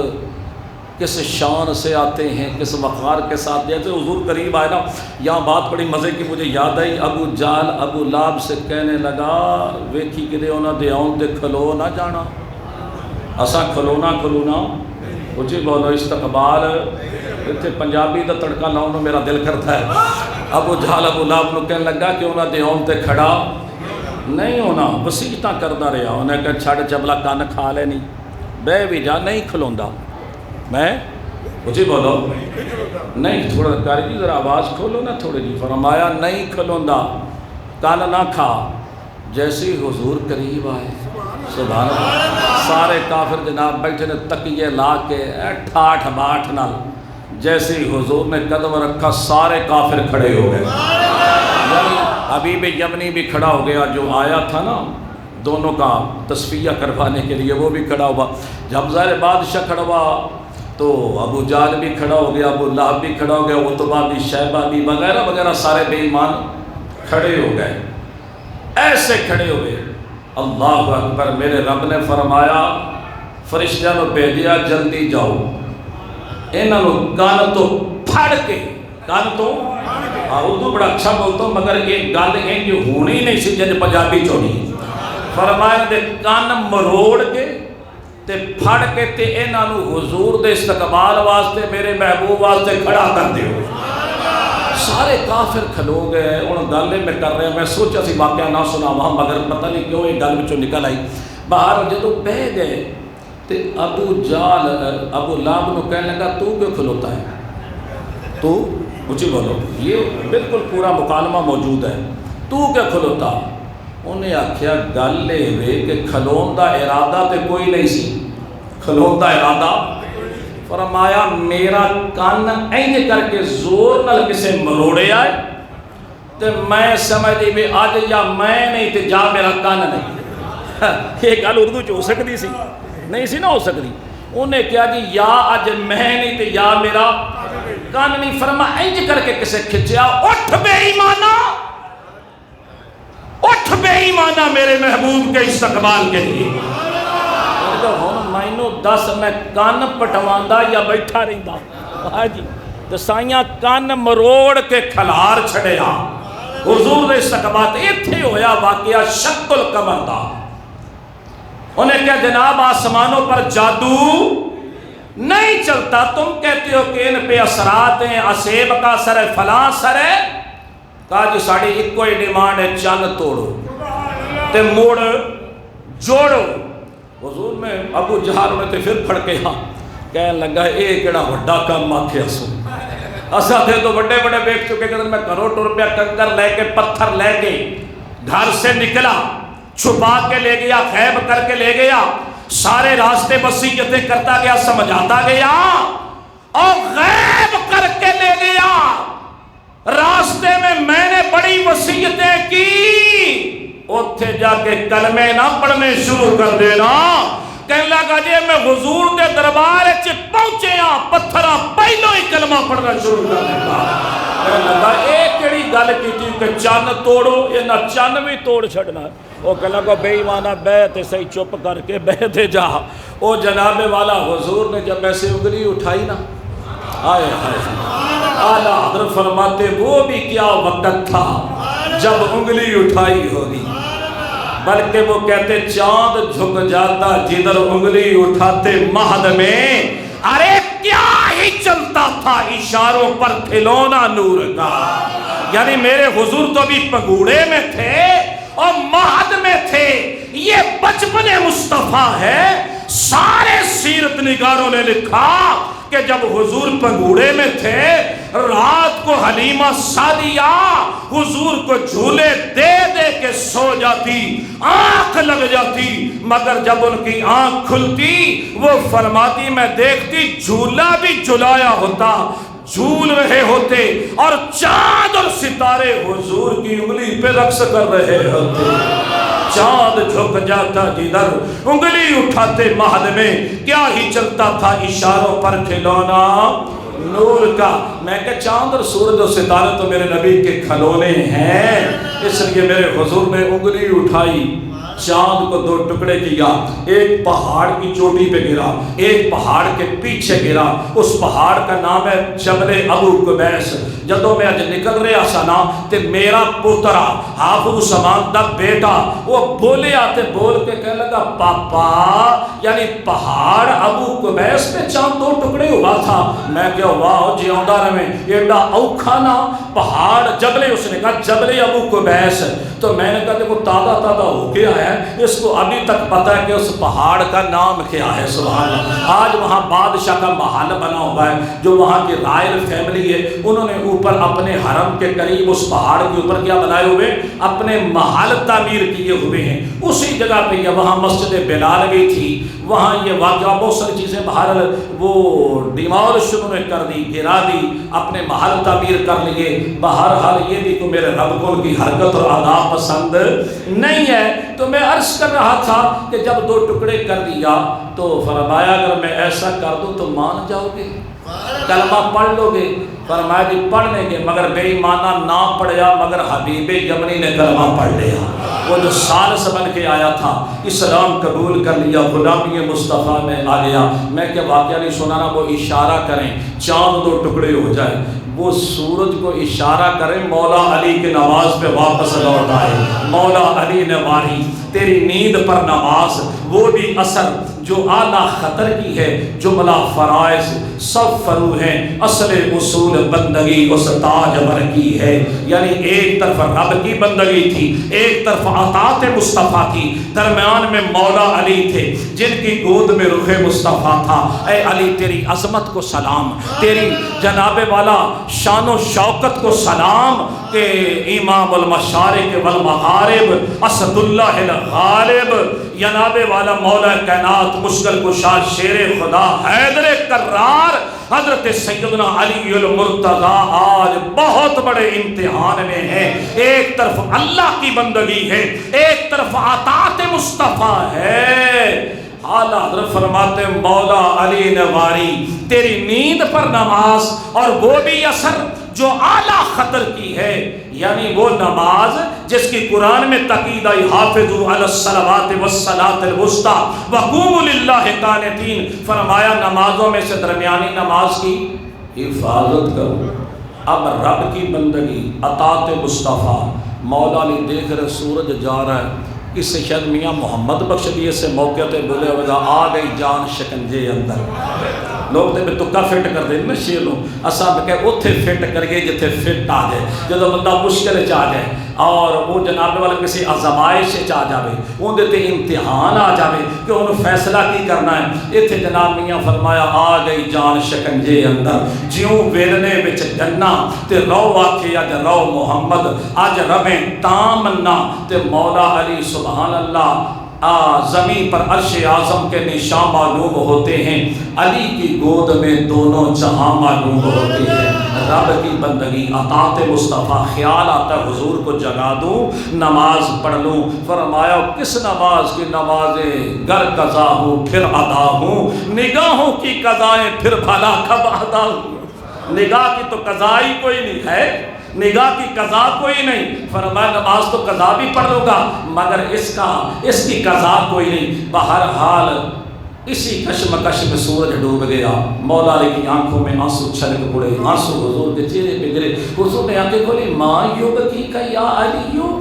کس شان سے آتے ہیں، کس وقار کے ساتھ. جیسے حضور قریب آئے نا، یہاں بات بڑی مزے کی مجھے یاد آئی. ابو جہل ابو لہب سے کہنے لگا ویکھی کدے انہاں دے آؤن تے کھلو نہ جانا، اساں کھلونا اچھی بولو. استقبال اتنے پنجابی دا تڑکا لاؤں میرا دل کرتا ہے. ابو جہل ابو لہب نو کہنے لگا کہ انہاں دے آؤن تے کھڑا نہیں ہونا. وسیعتاں کردا رہا، انہیں کہ چھڑ چبلا کان کھا لینی، بہ بھی جا، نہیں کھلوندا میں. اچھی بولو نہیں. تھوڑا کاری جی ذرا آواز کھولو نا تھوڑی جی. فرمایا نہیں کھلوندا، کان نہ کھا. جیسے ہی حضور قریب آئے، سبحان اللہ، سارے کافر جناب بیٹھے نے تکیے لا کے ٹھاٹھ باٹھ نال. جیسے ہی حضور نے قدم رکھا سارے کافر کھڑے ہو گئے. حبیب یمنی بھی کھڑا ہو گیا جو آیا تھا نا دونوں کا تصفیہ کروانے کے لیے، وہ بھی کھڑا ہوا. جب ظاہر بادشاہ کھڑا ہوا تو ابو جہل بھی کھڑا ہو گیا، ابو لہب بھی کھڑا ہو گیا، عتبہ بھی، شیبہ بھی وغیرہ وغیرہ سارے بے ایمان کھڑے ہو گئے. ایسے کھڑے ہوئے. اللہ اکبر. میرے رب نے فرمایا فرشتیاں نو بھیجیا جلدی جاؤ انہاں نو کان تو پھڑ کے، کان تو اردو بڑا اچھا بولتا ہوں مگر ایک گل انج ہونی نہیں سی جن پنجابی چونی. فرمایا دے کان مروڑ کے تے پھڑ کے تے انہاں نو حضور دے استقبال واسطے میرے محبوب واسطے کھڑا کر دیو. سارے کافر کھلو گئے. ان گلے میں کر رہے ہیں، میں سوچا سی واقعہ نہ سناواں مگر پتہ نہیں کیوں یہ گل وچوں نکل آئی. باہر جدوں بہ گئے تے ابو جہل ابو لہب نو کہنے لگا تو کیوں کھلوتا ہے، تو اچھی بولو. یہ بالکل پورا مکالمہ موجود ہے. تو کیا کھلوتا؟ انہیں آکھیا گل یہ کہ کھلون دا ارادہ تے کوئی نہیں سی. کھلون دا ارادہ، فرمایا میرا کان اینج کر کے زور نال کسے مروڑے آئے تے میں سمجھ بھی آج یا میں نہیں تے جا میرا کان نہیں. یہ گل اردو چ ہو سکتی سی؟ نہیں سی نہ ہو سکتی. انہیں کیا جی یا اج میں نہیں تے یا میرا کان نہیں. فرمایا اینج کر کے کسے کھچیا، اٹھ بے ایمانہ، اٹھ بے ایمانہ میرے محبوب کے استقبال کے لیے. ہن مینوں دس میں کان پٹواندا یا بیٹھا رہندا؟ ہاں جی. تے سائیاں کان مروڑ کے کھلار چھڑیا حضور دے استقبال. ایتھے ہویا واقعہ شق القمر دا. انہیں کہا جناب آسمانوں پر جادو نہیں چلتا، تم کہتے ہو کہ ان پہ اثرات ہیں، اسیب کا سر ہے، فلاں سر ہے. کہا جی ساڑی ایک کوئی ڈیمانڈ ہے، چند توڑو تے موڑ جوڑو. حضور میں ابو جہل نے تے پھر پھڑ کے ہاں کہنے لگا اے کیڑا وڈا کام آکھیا سو. اساں تھے تو بڑے بڑے بیٹھ چکے کہ میں گھروں ٹر پیا، کنکر لے کے پتھر لے کے گھر سے نکلا، چھپا کے لے گیا، غیب کر کے لے گیا، سارے راستے وصیتیں کرتا گیا، سمجھاتا گیا اور غیب کر کے لے گیا. راستے میں نے بڑی وصیتیں کی، اتھے جا کے کلمے نہ پڑھنے شروع کر دینا. کہنے لگا جی میں حضور دے دربار چ پہنچے ہاں، پتھراں پہلو ہی کلمہ پڑھنا شروع کر دیتا. کہنے لگا ایک کیڑی گل کیتی کہ چن توڑو، یہ نہ چن بھی توڑ چھڑنا. وہ کہنے لگا بے ایمانہ بے تے صحیح چپ کر کے بے دے جا. وہ جناب والا حضور نے جب ایسے انگلی اٹھائی نا، آئے اعلیٰ حضرت فرماتے وہ بھی کیا وقت تھا جب انگلی اٹھائی ہوگی، بلکہ وہ کہتے چاند جھک جاتا جدھر انگلی اٹھاتے مہد میں. ارے کیا ہی چلتا تھا اشاروں پر کھلونا نور کا. یعنی میرے حضور تو بھی پگوڑے میں تھے اور مہد میں تھے. یہ بچپن مصطفیٰ ہے. سارے سیرت نگاروں نے لکھا کہ جب حضور پگوڑے میں تھے، رات کو حلیمہ سعدیہ حضور کو جھولے دے دے کے سو جاتی، آنکھ لگ جاتی، مگر جب ان کی آنکھ کھلتی وہ فرماتی میں دیکھتی جھولا بھی جھلایا ہوتا، جھول رہے ہوتے اور چاند اور ستارے حضور کی انگلی پہ رقص کر رہے ہوتے. چاند جھک جاتا جدھر انگلی اٹھاتے مہد میں. کیا ہی چلتا تھا اشاروں پر کھلونا نور کا. میں کہ چاند اور سورج اور ستارے تو میرے نبی کے کھلونے ہیں، اس لیے میرے حضور نے انگلی اٹھائی چاند کو دو ٹکڑے کیا، ایک پہاڑ کی چوٹی پہ گرا، ایک پہاڑ کے پیچھے گرا، اس پہاڑ کا نام ہے جبل ابو قبیس۔ جدوں میں اج نکل رہا سا نا تے میرا پوترا حافظ سمان دا بیٹا وہ بولے آتے بول کے کہنے لگا پاپا یعنی پہاڑ ابو قبیس پہ چاند دو ٹکڑے ہوا تھا۔ میں کہا واہ جیوندا رہے، ایڈا اوکھا نا پہاڑ جبل، اس نے کہا جبل ابو قبیس۔ تو میں نے کہا دیکھو تازہ تازہ ہو گیا ہے، اس کو ابھی تک پتا ہے کہ اس پہاڑ کا نام کیا ہے۔ سبحان اللہ۔ آج وہاں بادشاہ کا محل بنا ہوا ہے، جو وہاں کی رائل فیملی ہے، انہوں نے اوپر اپنے حرم کے قریب اس پہاڑ کے اوپر کیا بنائے ہوئے، اپنے محل تعمیر کیے ہوئے ہیں۔ اسی جگہ پہ یہ وہاں مسجد بلال بھی تھی، وہاں یہ واقعہ بہت ساری چیزیں بہرحال وہ ڈیمالش انہوں نے کر دی، گرا دی، اپنے محل تعمیر کر لیے۔ بہرحال یہ بھی کہ میرے رب کو ان کی حرکت اور آداب پسند نہیں ہے۔ تو میں عرض کر رہا تھا کہ جب دو ٹکڑے کر دیا تو فرمایا اگر میں ایسا کر دوں تو مان جاؤ گے، کلمہ پڑھ لو گے؟ فرمایا جی پڑھ لیں گے، مگر بے ایمانہ نہ پڑھیا مگر حبیب یمنی نے کلمہ پڑھ لیا۔ وہ جو سالس بن کے آیا تھا، اسلام قبول کر لیا، غلامی مصطفیٰ میں آ گیا۔ میں کیا واقعہ نہیں سنانا، وہ اشارہ کریں چاند دو ٹکڑے ہو جائے، وہ سورج کو اشارہ کریں مولا علی کے نماز پہ واپس لوٹ آئے۔ مولا علی نے ماری تیری نیند پر نماز، وہ بھی اثر جو اعلیٰ خطر کی ہے، جملہ فرائض سب فرو ہیں، اصل اصول بندگی اس تاجور کی ہے۔ یعنی ایک طرف رب کی بندگی تھی، ایک طرف اطاعت مصطفیٰ تھی، درمیان میں مولا علی تھے جن کی گود میں روح مصطفیٰ تھا۔ اے علی تیری عظمت کو سلام، تیری جناب والا شان و شوکت کو سلام، کہ امام المشارق والمغارب اسد اللہ الغالب، جناب والا مولا کائنات مشکل کشا شیر خدا حیدر کرار حضرت سیدنا علی المرتضیٰ آج بہت بڑے امتحان میں ہیں۔ ایک طرف اللہ کی بندگی ہے، ایک طرف اطاعت مصطفیٰ ہے۔ اعلیٰ حضرت فرماتے مولا علی نے واری تیری نیند پر نماز، اور وہ بھی اثر جو اعلیٰ خطر کی ہے، یعنی وہ نماز جس کی قرآن میں تاکید آئی حافظوا علی الصلوات والصلاۃ الوسطیٰ وقوموا للہ قانتین۔ فرمایا نمازوں میں سے درمیانی نماز کی حفاظت کرو۔ اب رب کی بندگی، اطاعت مصطفیٰ، مولا علی دیکھ رہے سورج جا رہا ہے، اس سے شاید میاں محمد بخش بھی اسے موقع تے بولے ہوگا آ گئی جان شکنجے اندر۔ لوگ تے میں تکا فٹ کر دیں نا شیلوں، اساں کہ اوتھے فٹ کریے جتھے فٹ آ جائے، جدو بندہ مشکل چاہ جائے اور وہ جناب والا کسی آزمائش چاہ جاوے، اون دے تے امتحان آ جاوے کہ انہوں فیصلہ کی کرنا ہے۔ ایتھے جناب میاں فرمایا آ گئی جان شکنجے اندر، جیوں ویلنے وچ گنا تے رو آکھے اج رو محمد، اج رویں تامنا تے مولا علی سبحان اللہ زمین پر عرش اعظم کے نشان معلوم ہوتے ہیں، علی کی گود میں دونوں جہاں معلوم ہوتے ہیں۔ رب کی بندگی، اطاعت مصطفیٰ، خیال آتا ہے حضور کو جگا دوں نماز پڑھ لوں۔ فرمایا کس نماز کی؟ نمازیں گر قضا ہوں پھر ادا ہوں، نگاہوں کی قضائیں پھر بھلا کب ادا ہوں۔ نگاہ کی تو قضا ہی کوئی نہیں ہے، نگاہ کی قضا کوئی نہیں۔ فرمایا نماز تو قضا بھی پڑھ لوں گا مگر اس کی قضا کوئی نہیں۔ بہرحال اسی کشمکش میں سورج ڈوب گیا، مولا علی کی آنکھوں میں آنسو چھلک پڑے، آنسو حضور کے چہرے پہ گرے۔ حضور نے آنکھیں کھولی، ماں یبکی کا یا علیو،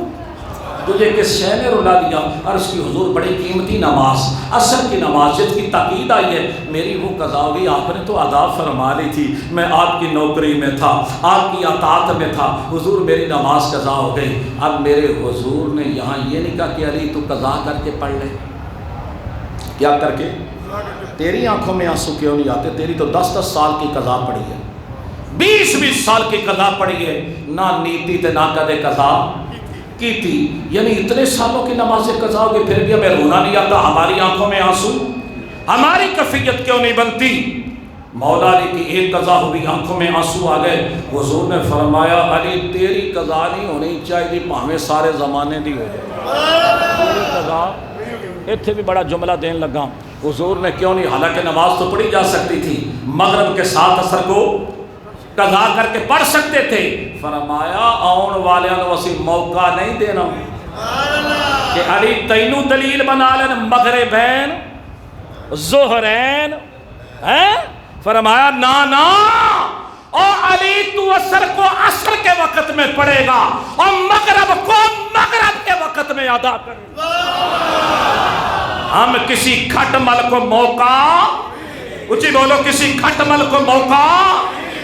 تجھے کس شے نے رلا دیا؟ عرض کی حضور بڑی قیمتی نماز، عصر کی نماز جس کی تاکید آئی ہے، میری وہ قضا ہوئی، آپ نے تو ادا فرما لی تھی، میں آپ کی نوکری میں تھا، آپ کی اطاعت میں تھا، حضور میری نماز قضا ہو گئی۔ اب میرے حضور نے یہاں یہ نہیں کہا کہ علی تو قضا کر کے پڑھ لے، کیا کر کے؟ تیری آنکھوں میں آنسو کیوں نہیں آتے؟ تیری تو 10 سال کی قضا پڑی ہے، 20 سال کی قضا پڑی ہے، نہ نیتی تے نہ کدے قضا کی تھی، یعنی اتنے سالوں کی نمازیں قضا ہو گئی پھر بھی ہمیں رونا نہیں آتا، ہماری آنکھوں میں آنسو، ہماری کیفیت کیوں نہیں بنتی؟ مولا علی کی ایک قضا ہوئی، آنکھوں میں آنسو آ گئے۔ حضور نے فرمایا علی تیری قضا نہیں ہونی چاہیے، پاویں سارے زمانے دی ہو جائے تیری قضا۔ اتنے بھی بڑا جملہ دین لگا، حضور نے کیوں نہیں، حالانکہ نماز تو پڑھی جا سکتی تھی، مغرب کے ساتھ اثر کو قضا کر کے پڑھ سکتے تھے۔ فرمایا آن والوں کو اسی موقع نہیں دینا، کہ علی تینو دلیل بنا لین مغربین ظہرین ہیں؟ فرمایا نا او علی تو اثر کو عصر کے وقت میں پڑھے گا اور مغرب کو مغرب کے وقت میں ادا کرے گا۔ ہم کسی کھٹ مل کو موقع اچھی بولو کسی کھٹ مل کو موقع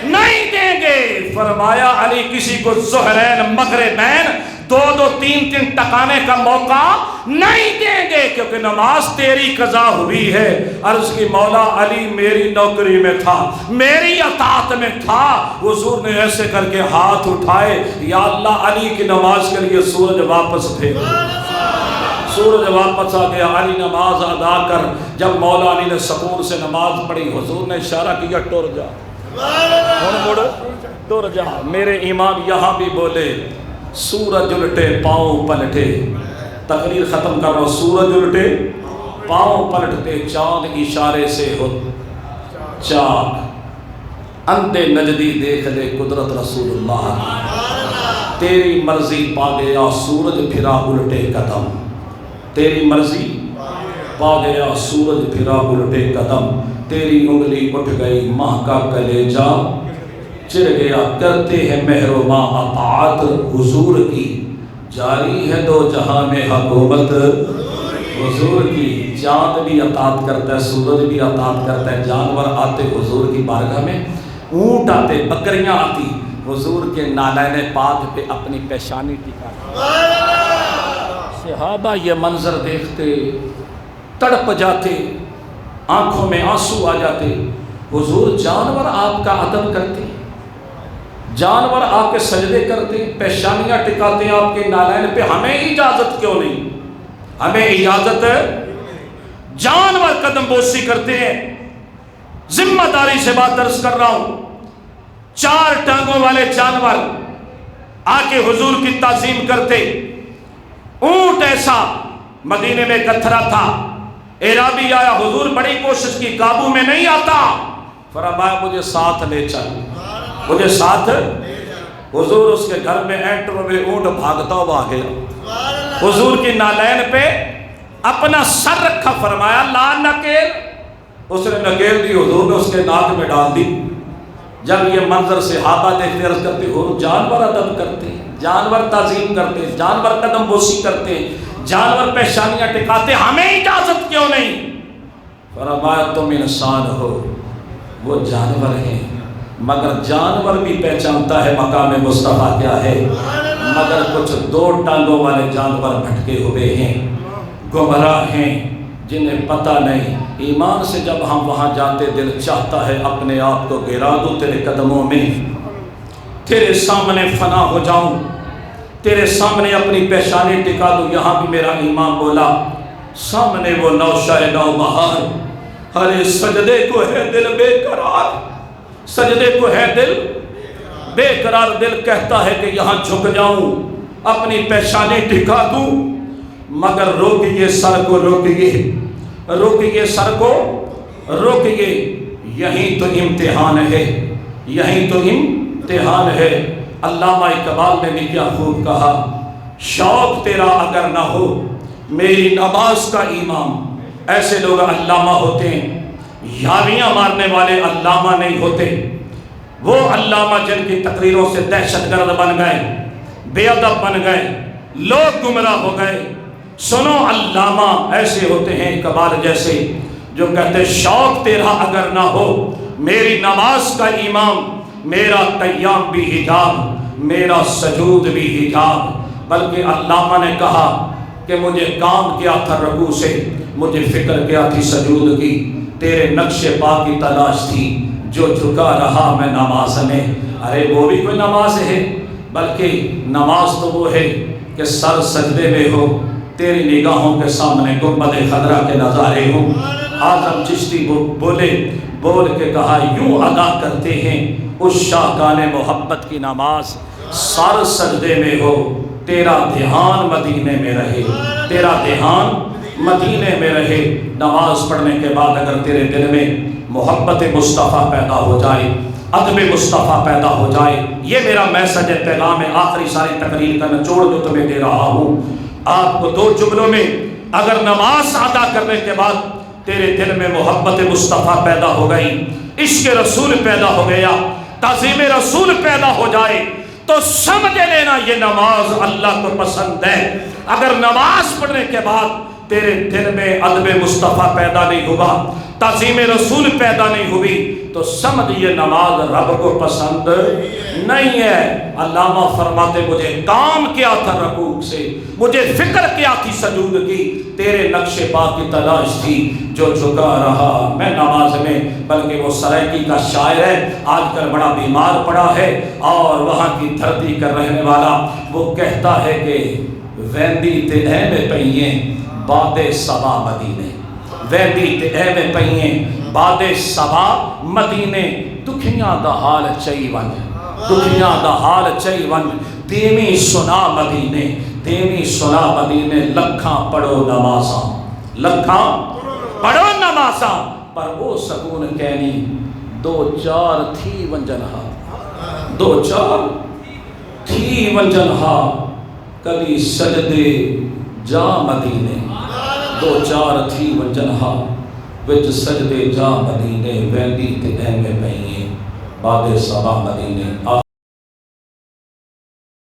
نہیں دیں گے۔ فرمایا علی کسی کو ظہرین مغربین دو تین ٹکانے کا موقع نہیں دیں گے، کیونکہ نماز تیری قضا ہوئی ہے۔ عرض کی مولا علی میری نوکری میں تھا، میری اطاعت میں تھا۔ حضور نے ایسے کر کے ہاتھ اٹھائے، یا اللہ علی کی نماز کے لیے سورج واپس بھیج۔ سورج واپس آ گیا، علی نماز ادا کر۔ جب مولا علی نے سکون سے نماز پڑھی، حضور نے اشارہ کیا ٹر جا، مڑ ٹر جا۔ میرے امام یہاں بھی بولے سورج الٹے پاؤں پلٹے، تقریر ختم کر رہا ہوں، سورج الٹے پاؤں پلٹتے، چاند اشارے سے ہو چاک، اندھے نجدی دیکھ لے قدرت رسول اللہ کی۔ تیری مرضی پا گیا سورج پھرا الٹے قدم، تیری مرضی پا گیا سورج پھرا الٹے قدم، تیری انگلی اٹھ گئی ماہ کا کلیجہ چر گیا، کرتے ہیں مہر و ماں اطاعت حضور کی، جاری ہے دو جہاں میں حکومت حضور کی۔ چاند بھی اطاعت کرتا ہے، سورج بھی اطاعت کرتا ہے، جانور آتے حضور کی بارگاہ میں، اونٹ آتے، بکریاں آتی حضور کے نالین پاک پہ اپنی پیشانی ٹکاتے۔ صحابہ یہ منظر دیکھتے تڑپ جاتے، آنکھوں میں آنسو آ جاتے۔ حضور جانور آپ کا ادب کرتے، جانور آپ کے سجدے کرتے، پیشانیاں ٹکاتے آپ کے نالین پہ، ہمیں اجازت کیوں نہیں؟ ہمیں اجازت ہے؟ جانور قدم بوسی کرتے ہیں۔ ذمہ داری سے بات درس کر رہا ہوں، 4 ٹانگوں والے جانور آ کے حضور کی تعظیم کرتے۔ اونٹ ایسا مدینے میں کتھرا تھا، اعرابی آیا، حضور بڑی کوشش کی، قابو میں نہیں آتا، فرمایا مجھے ساتھ لے چل، مجھے ساتھ۔ حضور اس کے گھر میں اینٹر ہوئے، اونٹ بھاگتا ہوا آ گیا، حضور کی نالین پہ اپنا سر رکھا، فرمایا لا نکیل، اس نے نکیل دی، حضور نے اس کے ناک میں ڈال دی۔ جب یہ منظر صحابہ دیکھتے عرض کرتے، حضور جانور ادب کرتے، جانور تعظیم کرتے، جانور قدم بوسی کرتے، جانور پیشانیاں ٹکاتے، ہمیں اجازت کیوں نہیں؟ فرمایا تم انسان ہو، وہ جانور ہیں، مگر جانور بھی پہچانتا ہے مقام مصطفیٰ کیا ہے، مگر کچھ 2 ٹانگوں والے جانور بھٹکے ہوئے ہیں، گمراہ ہیں، جنہیں پتہ نہیں۔ ایمان سے جب ہم وہاں جاتے دل چاہتا ہے اپنے آپ کو گرا دوں تیرے قدموں میں، تیرے سامنے فنا ہو جاؤں، تیرے سامنے اپنی پیشانی ٹکا دوں۔ یہاں بھی میرا امام بولا، سامنے وہ نوشہ نو بہار، ہر سجدے کو ہے دل بے قرار، سجدے کو ہے دل بے قرار، دل کہتا ہے کہ یہاں جھک جاؤں، اپنی پیشانی ٹکا دوں، مگر روکیے سر کو، روکیے روکیے سر کو، روکیے، یہیں تو امتحان ہے، یہیں تو امتحان ہے۔ علامہ اقبال نے بھی کیا خوب کہا، شوق تیرا اگر نہ ہو میری نماز کا امام۔ ایسے لوگ علامہ ہوتے ہیں، یاریاں مارنے والے علامہ نہیں ہوتے۔ وہ علامہ جن کی تقریروں سے دہشت گرد بن گئے، بے ادب بن گئے، لوگ گمراہ ہو گئے۔ سنو علامہ ایسے ہوتے ہیں اقبال جیسے، جو کہتے شوق تیرا اگر نہ ہو میری نماز کا امام، میرا قیام بھی حجاب، میرا سجود بھی حجاب۔ بلکہ علامہ نے کہا کہ مجھے کام کیا تھا رکوع سے، مجھے فکر کیا تھی سجود کی، تیرے نقش پا کی تلاش تھی، جو جھکا رہا میں نماز میں۔ ارے وہ بھی کوئی نماز ہے، بلکہ نماز تو وہ ہے کہ سر سجدے میں ہو، تیری نگاہوں کے سامنے گنبد خضرا کے نظارے ہوں۔ اعظم چشتی بول کے کہا، یوں ادا کرتے ہیں اس شاہکان محبت کی نماز، سر سجدے میں ہو، تیرا دھیان مدینے میں رہے، تیرا دھیان مدینے میں رہے۔ نماز پڑھنے کے بعد اگر تیرے دل میں محبت مصطفیٰ پیدا ہو جائے، ادب مصطفیٰ پیدا ہو جائے، یہ میرا میسج ہے، پیغام ہے، آخری ساری تقریر کا نچوڑ جو تمہیں دے رہا ہوں۔ آپ کو دو جملوں میں اگر نماز ادا کرنے کے بعد تیرے دل میں محبت مصطفیٰ پیدا ہو گئی، عشق رسول پیدا ہو گیا، تعظیم رسول پیدا ہو جائے، تو سمجھ لینا یہ نماز اللہ کو پسند ہے۔ اگر نماز پڑھنے کے بعد تیرے دل میں ادب مصطفیٰ پیدا نہیں ہوا، تعظیم رسول پیدا نہیں ہوئی، تو سمجھ یہ نماز رب کو پسند نہیں ہے۔ علامہ فرماتے مجھے کام کیا تھا رکوع سے، مجھے فکر کیا تھی سجود کی، تیرے نقش پا کی تلاش تھی جو جھکا رہا میں نماز میں۔ بلکہ وہ سرائکی کا شاعر ہے، آج کل بڑا بیمار پڑا ہے اور وہاں کی دھرتی کا رہنے والا، وہ کہتا ہے کہ ویندی تے اے میں پئییں باد صبا مدینے، ویندی تے اے میں پئییں باد صبا مدینے، دکھیاں دا حال چئی ون، دکھیاں دا حال چئی ون، دیویں سنا مدینے، دیویں سنا مدینے، لکھاں پڑھو نمازاں، لکھاں پڑھو نمازاں، پر او سکون کہنی دو چار تھی ونجنہا، دو چار تھی ونجنہا، کبھی سجدے جا مدینے، دو چار تھی ونجنہا وچ سجدے جا مدینے، ویندی تے اے میں پئییں باد صبا مدینے۔